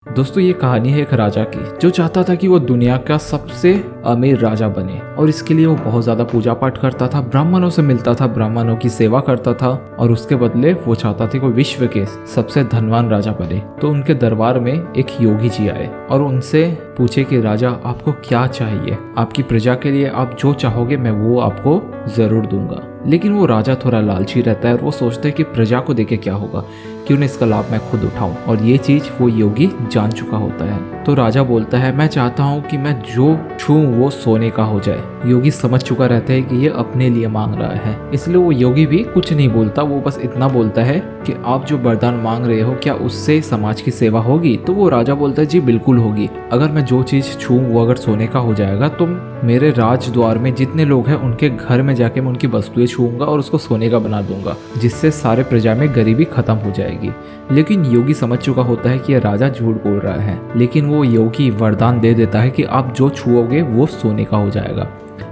दोस्तों ये कहानी है एक राजा की जो चाहता था कि वो दुनिया का सबसे अमीर राजा बने और इसके लिए वो बहुत ज्यादा पूजा पाठ करता था, ब्राह्मणों से मिलता था, ब्राह्मणों की सेवा करता था और उसके बदले वो चाहता था कि वो विश्व के सबसे धनवान राजा बने। तो उनके दरबार में एक योगी जी आए और उनसे पूछे कि राजा आपको क्या चाहिए, आपकी प्रजा के लिए आप जो चाहोगे मैं वो आपको जरूर दूंगा। लेकिन वो राजा थोड़ा लालची रहता है और वो सोचता है कि प्रजा को देके क्या होगा, क्यों न इसका लाभ मैं खुद उठाऊं। और ये चीज वो योगी जान चुका होता है। तो राजा बोलता है मैं चाहता हूँ कि मैं जो छूं वो सोने का हो जाए। योगी समझ चुका रहता है कि ये अपने लिए मांग रहा है, इसलिए वो योगी भी कुछ नहीं बोलता। वो बस इतना बोलता है कि आप जो वरदान मांग रहे हो क्या उससे समाज की सेवा होगी। तो वो राजा बोलता है जी बिल्कुल होगी। अगर मैं जो चीज छूं वो अगर सोने का हो जाएगा तो मेरे राजद्वार में जितने लोग हैं उनके घर में जाके मैं उनकी वस्तुएं छूऊंगा और उसको सोने का बना दूंगा, जिससे सारे प्रजा में गरीबी खत्म हो जाएगी। लेकिन योगी समझ चुका होता है कि यह राजा झूठ बोल रहा है, लेकिन वो योगी वरदान दे देता है कि आप जो छुओगे वो सोने का हो जाएगा।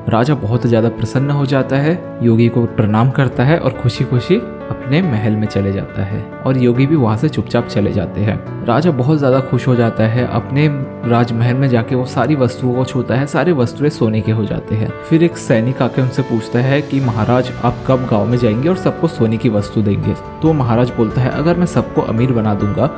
राजा बहुत ज़्यादा प्रसन्न हो जाता है, योगी को प्रणाम करता है और खुशी खुशी अपने महल में चले जाता है और योगी भी वहाँ से चुपचाप चले जाते हैं। राजा बहुत ज़्यादा खुश हो जाता है, अपने राजमहल में जाके वो सारी वस्तुओं को छूता है, सारी वस्तुएं सोने के हो जाते हैं। फिर एक सैनिक आके उनसे पूछता है कि महाराज आप कब गाँव में जाएंगे और सबको सोने की वस्तु देंगे। तो महाराज बोलता है अगर मैं सबको अमीर बना दूंगा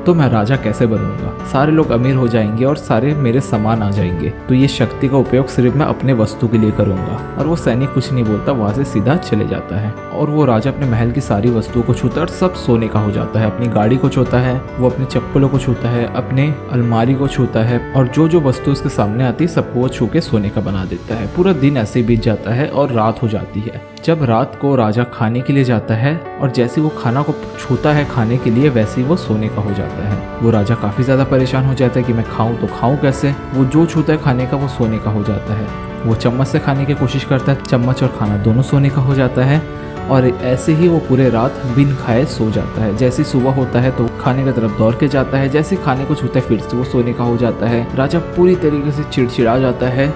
तो मैं राजा कैसे बनूंगा, सारे लोग अमीर हो जाएंगे और सारे मेरे समान आ जाएंगे, तो ये शक्ति का उपयोग सिर्फ मैं अपने वस्तु के लिए करूंगा। और वो सैनिक कुछ नहीं बोलता, वहां से सीधा चले जाता है और वो राजा अपने महल की सारी वस्तुओं को छूता है और सब सोने का हो जाता है। अपनी गाड़ी को छूता है, वो अपने चप्पलों को छूता है, अपने अलमारी को छूता है और जो जो वस्तु उसके सामने आती है सबको वो छू के सोने का बना देता है। पूरा दिन ऐसे ही बीत जाता है और रात हो जाती है। जब रात को राजा खाने के लिए जाता है और जैसे वो खाना को छूता है खाने के लिए वैसे ही वो सोने का हो जाता है। वो राजा काफी ज्यादा परेशान हो जाता है कि मैं खाऊं तो खाऊं कैसे। वो जो छूता है खाने का वो सोने का हो जाता है। वो चम्मच से खाने की कोशिश करता है, चम्मच और खाना दोनों सोने का हो जाता है और ऐसे ही वो पूरे रात बिन खाए सो जाता है। जैसे सुबह होता है तो खाने की तरफ दौड़ के जाता है, जैसे खाने को छूता है फिर से वो सोने का हो जाता है। राजा पूरी तरीके से चिड़चिड़ा जाता है,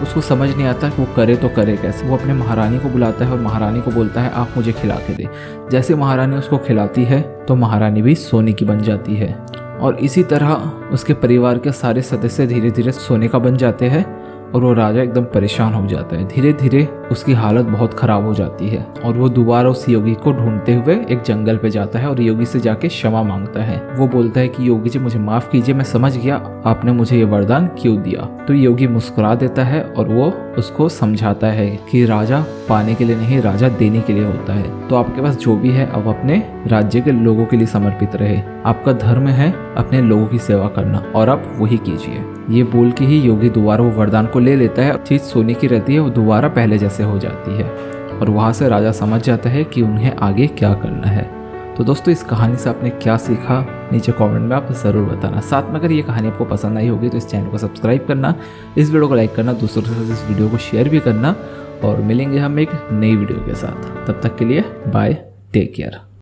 उसको समझ नहीं आता कि वो करे तो करे कैसे। वो अपने महारानी को बुलाता है और महारानी को बोलता है आप मुझे खिला के दे। जैसे महारानी उसको खिलाती है तो महारानी भी सोने की बन जाती है और इसी तरह उसके परिवार के सारे सदस्य धीरे धीरे सोने का बन जाते हैं और वो राजा एकदम परेशान हो जाता है। धीरे धीरे उसकी हालत बहुत खराब हो जाती है और वो दोबारा उस योगी को ढूंढते हुए एक जंगल पे जाता है और योगी से जाके क्षमा मांगता है। वो बोलता है कि योगी जी मुझे माफ कीजिए, मैं समझ गया आपने मुझे ये वरदान क्यों दिया। तो योगी मुस्कुरा देता है और वो उसको समझाता है कि राजा पाने के लिए नहीं, राजा देने के लिए होता है। तो आपके पास जो भी है अब अपने राज्य के लोगों के लिए समर्पित रहे। आपका धर्म है अपने लोगों की सेवा करना और आप वही कीजिए। ये बोल के ही योगी दोबारा वो वरदान को ले लेता है। चीज सोने की रहती है, वो दोबारा पहले जैसे हो जाती है और वहां से राजा समझ जाता है कि उन्हें आगे क्या करना है। तो दोस्तों इस कहानी से आपने क्या सीखा नीचे कमेंट में आप ज़रूर बताना। साथ में अगर ये कहानी आपको पसंद आई होगी तो इस चैनल को सब्सक्राइब करना, इस वीडियो को लाइक करना, दूसरों के साथ इस वीडियो को शेयर भी करना और मिलेंगे हम एक नई वीडियो के साथ। तब तक के लिए बाय, टेक केयर।